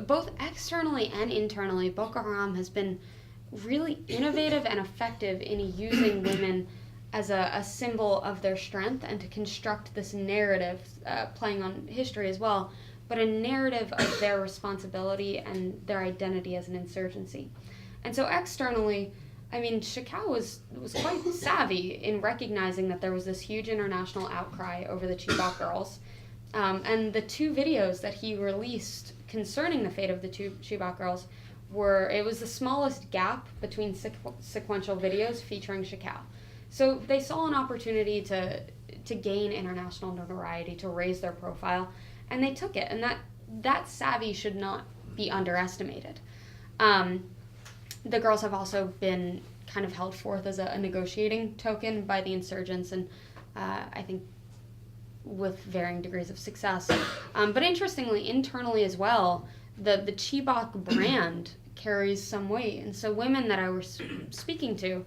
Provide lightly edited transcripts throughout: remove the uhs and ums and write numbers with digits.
both externally and internally, Boko Haram has been really innovative and effective in using women as a symbol of their strength and to construct this narrative, playing on history as well, but a narrative of their responsibility and their identity as an insurgency. And so externally, I mean, Shekau was quite savvy in recognizing that there was this huge international outcry over the Chibok girls. And the 2 videos that he released concerning the fate of the 2 Chibok girls it was the smallest gap between sequential videos featuring Shekau. So they saw an opportunity to gain international notoriety, to raise their profile, and they took it. And that savvy should not be underestimated. The girls have also been kind of held forth as a negotiating token by the insurgents, and I think with varying degrees of success. But interestingly, internally as well, the Chibok brand carries some weight. And so women that I was speaking to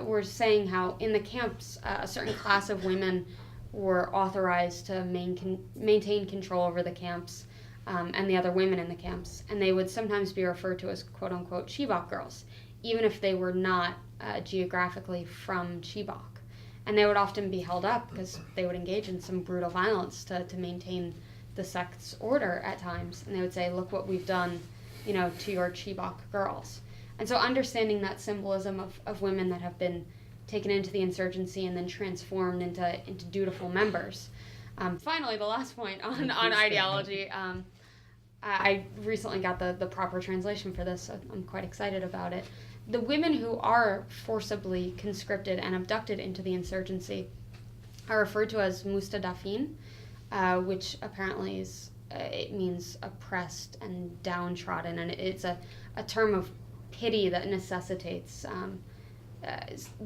were saying how in the camps, a certain class of women were authorized to maintain control over the camps and the other women in the camps. And they would sometimes be referred to as quote-unquote Chibok girls, even if they were not geographically from Chibok. And they would often be held up because they would engage in some brutal violence to maintain the sect's order at times. And they would say, look what we've done, to your Chibok girls. And so understanding that symbolism of women that have been taken into the insurgency and then transformed into dutiful members. Finally, the last point on ideology. I recently got the proper translation for this, so I'm quite excited about it. The women who are forcibly conscripted and abducted into the insurgency are referred to as mustadafin, which apparently it means oppressed and downtrodden, and it's a term of pity that necessitates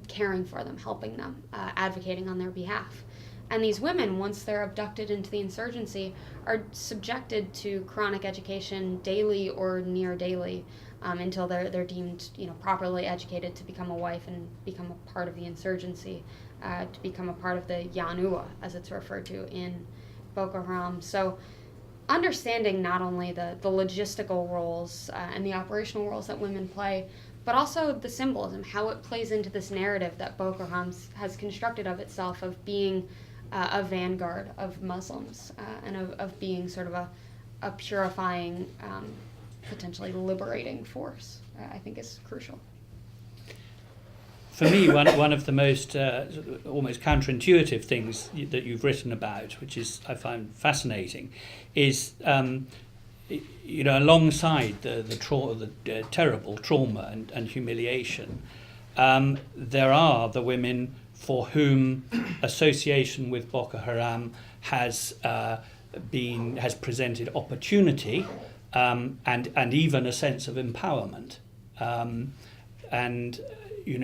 caring for them, helping them, advocating on their behalf. And these women, once they're abducted into the insurgency, are subjected to chronic education daily or near daily until they're deemed properly educated to become a wife and become a part of the insurgency, to become a part of the Yanua, as it's referred to in Boko Haram. So understanding not only the logistical roles and the operational roles that women play, but also the symbolism, how it plays into this narrative that Boko Haram has constructed of itself of being a vanguard of Muslims and of being sort of a purifying, potentially liberating force, I think is crucial. For me, one of the most almost counterintuitive things that you've written about, which is I find fascinating, is alongside the terrible trauma and humiliation, there are the women for whom association with Boko Haram has presented opportunity and even a sense of empowerment.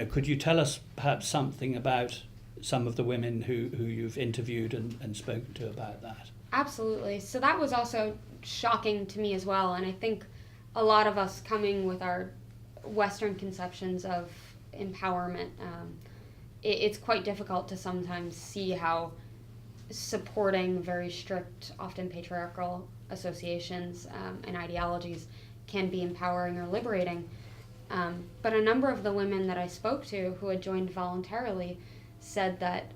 Could you tell us perhaps something about some of the women who you've interviewed and spoken to about that? Absolutely. So that was also shocking to me as well, and I think a lot of us coming with our Western conceptions of empowerment, it's quite difficult to sometimes see how supporting very strict, often patriarchal associations and ideologies can be empowering or liberating. But a number of the women that I spoke to who had joined voluntarily said that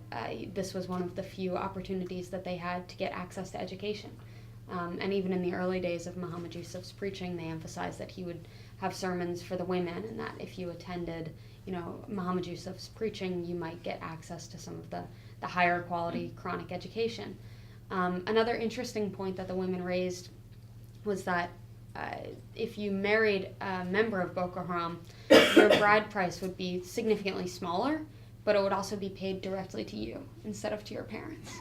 this was one of the few opportunities that they had to get access to education. And even in the early days of Muhammad Yusuf's preaching, they emphasized that he would have sermons for the women, and that if you attended, Muhammad Yusuf's preaching, you might get access to some of the higher quality chronic education. Another interesting point that the women raised was that if you married a member of Boko Haram, your bride price would be significantly smaller, but it would also be paid directly to you instead of to your parents.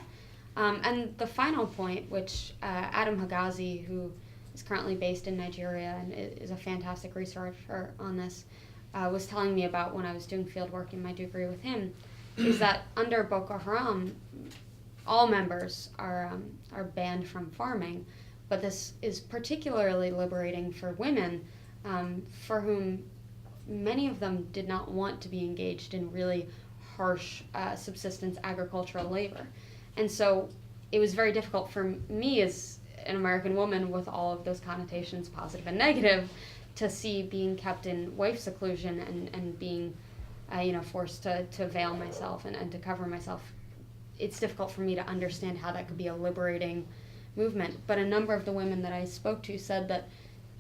And the final point, which Adam Hagazi, who is currently based in Nigeria and is a fantastic researcher on this, was telling me about when I was doing field work in my degree with him, is that under Boko Haram, all members are banned from farming, but this is particularly liberating for women, for whom many of them did not want to be engaged in really harsh subsistence agricultural labor. And so it was very difficult for me as an American woman with all of those connotations, positive and negative, to see being kept in wife seclusion and being, forced to veil myself and to cover myself. It's difficult for me to understand how that could be a liberating movement. But a number of the women that I spoke to said that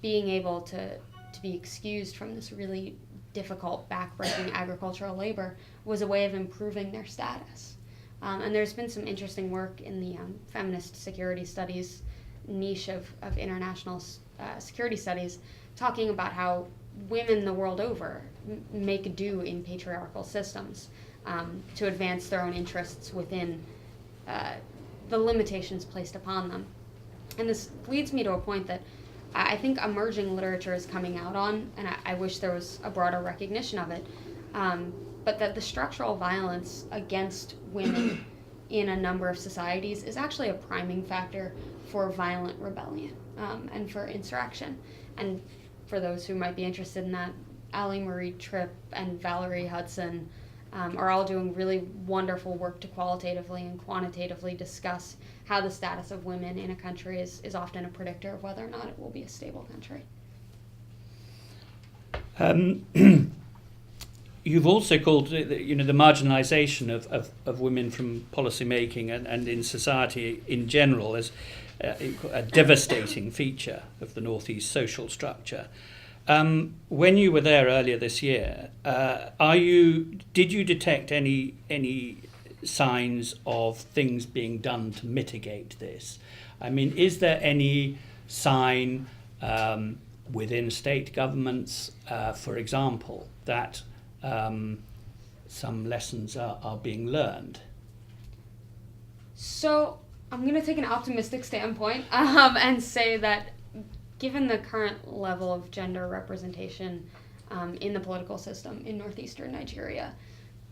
being able to be excused from this really difficult, backbreaking agricultural labor was a way of improving their status. And there's been some interesting work in the feminist security studies niche of international security studies talking about how women the world over make do in patriarchal systems to advance their own interests within the limitations placed upon them. And this leads me to a point that I think emerging literature is coming out on, and I wish there was a broader recognition of it, but that the structural violence against women in a number of societies is actually a priming factor for violent rebellion and for insurrection. And for those who might be interested in that, Allie Marie Tripp and Valerie Hudson are all doing really wonderful work to qualitatively and quantitatively discuss how the status of women in a country is often a predictor of whether or not it will be a stable country. You've also called the marginalisation of women from policy making and in society in general as a devastating feature of the Northeast social structure. When you were there earlier this year, did you detect any signs of things being done to mitigate this? I mean, is there any sign within state governments, for example, that some lessons are being learned? So I'm going to take an optimistic standpoint and say that given the current level of gender representation in the political system in northeastern Nigeria,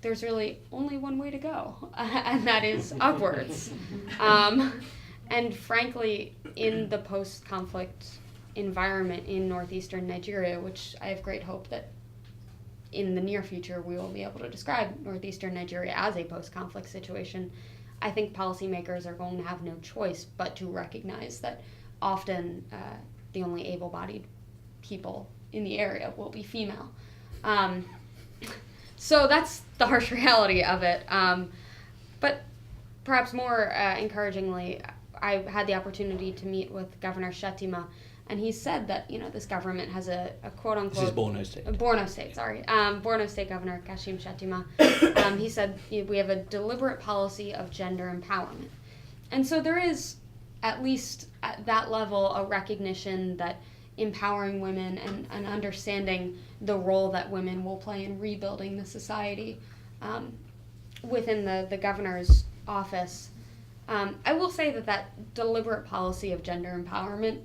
there's really only one way to go, and that is upwards. And frankly, in the post-conflict environment in northeastern Nigeria, which I have great hope that in the near future we will be able to describe northeastern Nigeria as a post-conflict situation, I think policymakers are going to have no choice but to recognize that often the only able-bodied people in the area will be female. So that's the harsh reality of it. But perhaps more encouragingly, I had the opportunity to meet with Governor Shettima, and he said that this government has a quote-unquote... This is Borno State. Borno State, sorry. Borno State Governor Kashim Shettima. He said we have a deliberate policy of gender empowerment. And so there is, at least at that level, a recognition that empowering women and understanding the role that women will play in rebuilding the society within the governor's office. I will say that deliberate policy of gender empowerment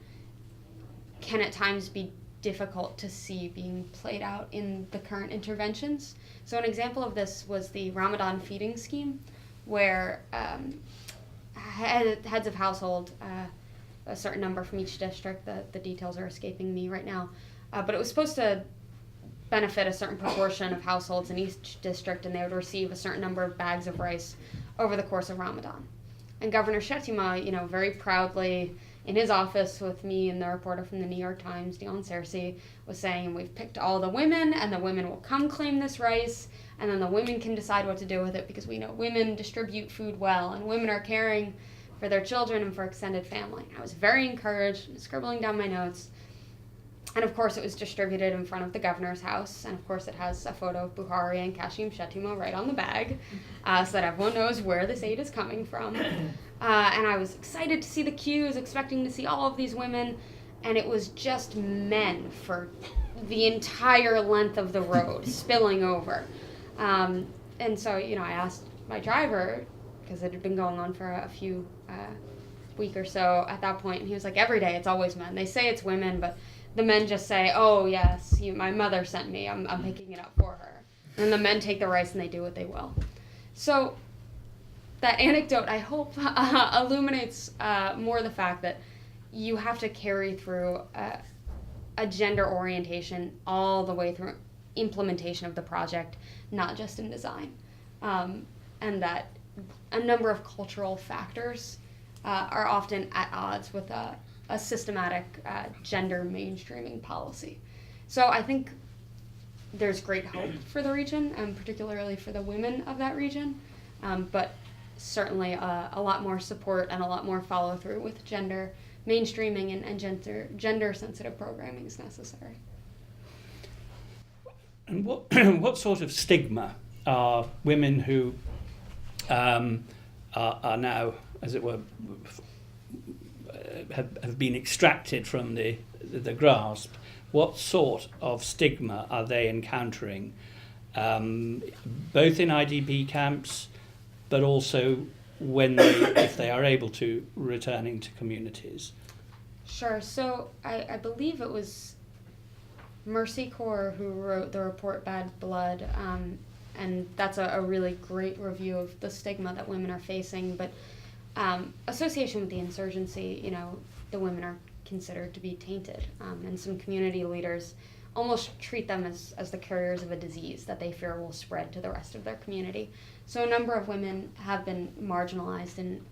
can at times be difficult to see being played out in the current interventions. So an example of this was the Ramadan feeding scheme, where heads of household, a certain number from each district, the details are escaping me right now, but it was supposed to benefit a certain proportion of households in each district, and they would receive a certain number of bags of rice over the course of Ramadan. And Governor Shettima, very proudly in his office with me and the reporter from the New York Times, Dion Searcy, was saying, we've picked all the women, and the women will come claim this rice, and then the women can decide what to do with it, because we know women distribute food well, and women are caring for their children and for extended family. I was very encouraged, scribbling down my notes. And of course it was distributed in front of the governor's house, and of course it has a photo of Buhari and Kashim Shettima right on the bag, so that everyone knows where this aid is coming from. And I was excited to see the queues, expecting to see all of these women, and it was just men for the entire length of the road, spilling over. And so, I asked my driver, because it had been going on for a few week or so at that point, and he was like, every day it's always men. They say it's women, but the men just say, oh yes, my mother sent me, I'm picking it up for her. And the men take the rice and they do what they will. So that anecdote, I hope, illuminates more the fact that you have to carry through a gender orientation all the way through implementation of the project, not just in design. And that a number of cultural factors are often at odds with a systematic gender mainstreaming policy. So I think there's great hope for the region, and particularly for the women of that region, but certainly a lot more support and a lot more follow-through with gender mainstreaming and gender-sensitive programming is necessary. And what sort of stigma are women who are now, as it were, have been extracted from the grasp? What sort of stigma are they encountering, both in IDP camps, but also when if they are able to, returning to communities? Sure. So I believe it was Mercy Corps who wrote the report Bad Blood, and that's a really great review of the stigma that women are facing. But association with the insurgency, the women are considered to be tainted, and some community leaders almost treat them as the carriers of a disease that they fear will spread to the rest of their community. So a number of women have been marginalized in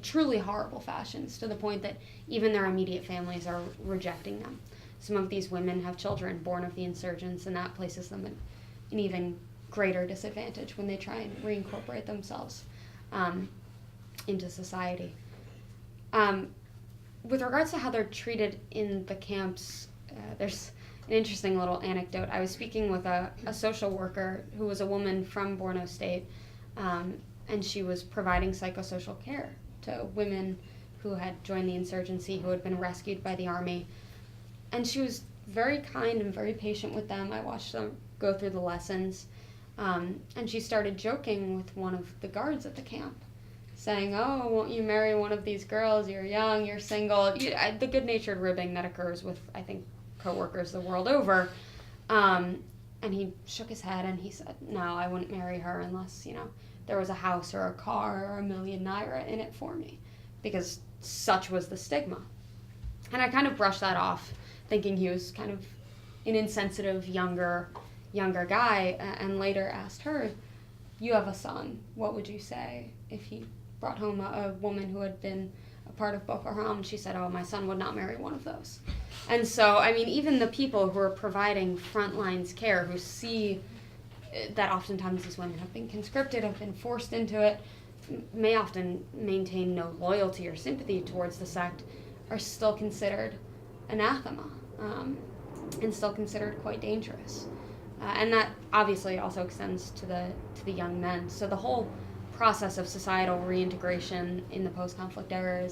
truly horrible fashions, to the point that even their immediate families are rejecting them. Some of these women have children born of the insurgents, and that places them at an even greater disadvantage when they try and reincorporate themselves into society. With regards to how they're treated in the camps, there's an interesting little anecdote. I was speaking with a social worker who was a woman from Borno State, and she was providing psychosocial care to women who had joined the insurgency, who had been rescued by the army. And she was very kind and very patient with them. I watched them go through the lessons. And she started joking with one of the guards at the camp, saying, "Oh, won't you marry one of these girls? You're young, you're single." The good-natured ribbing that occurs with, I think, co-workers the world over. And he shook his head and he said, "No, I wouldn't marry her unless, there was a house or a car or 1,000,000 naira in it for me," because such was the stigma. And I kind of brushed that off, thinking he was kind of an insensitive younger guy, and later asked her, "You have a son. What would you say if he brought home a woman who had been a part of Boko Haram?" She said, "Oh, my son would not marry one of those." And so, even the people who are providing front lines care, who see that oftentimes these women have been conscripted, have been forced into it, may often maintain no loyalty or sympathy towards the sect, are still considered anathema, and still considered quite dangerous. And that obviously also extends to the young men. So the whole process of societal reintegration in the post-conflict era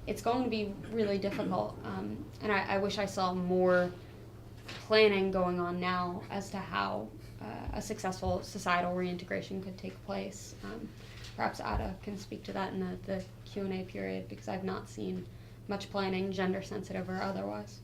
it's going to be really difficult. And I wish I saw more planning going on now as to how a successful societal reintegration could take place. Perhaps Atta can speak to that in the Q&A period, because I've not seen much planning, gender sensitive or otherwise.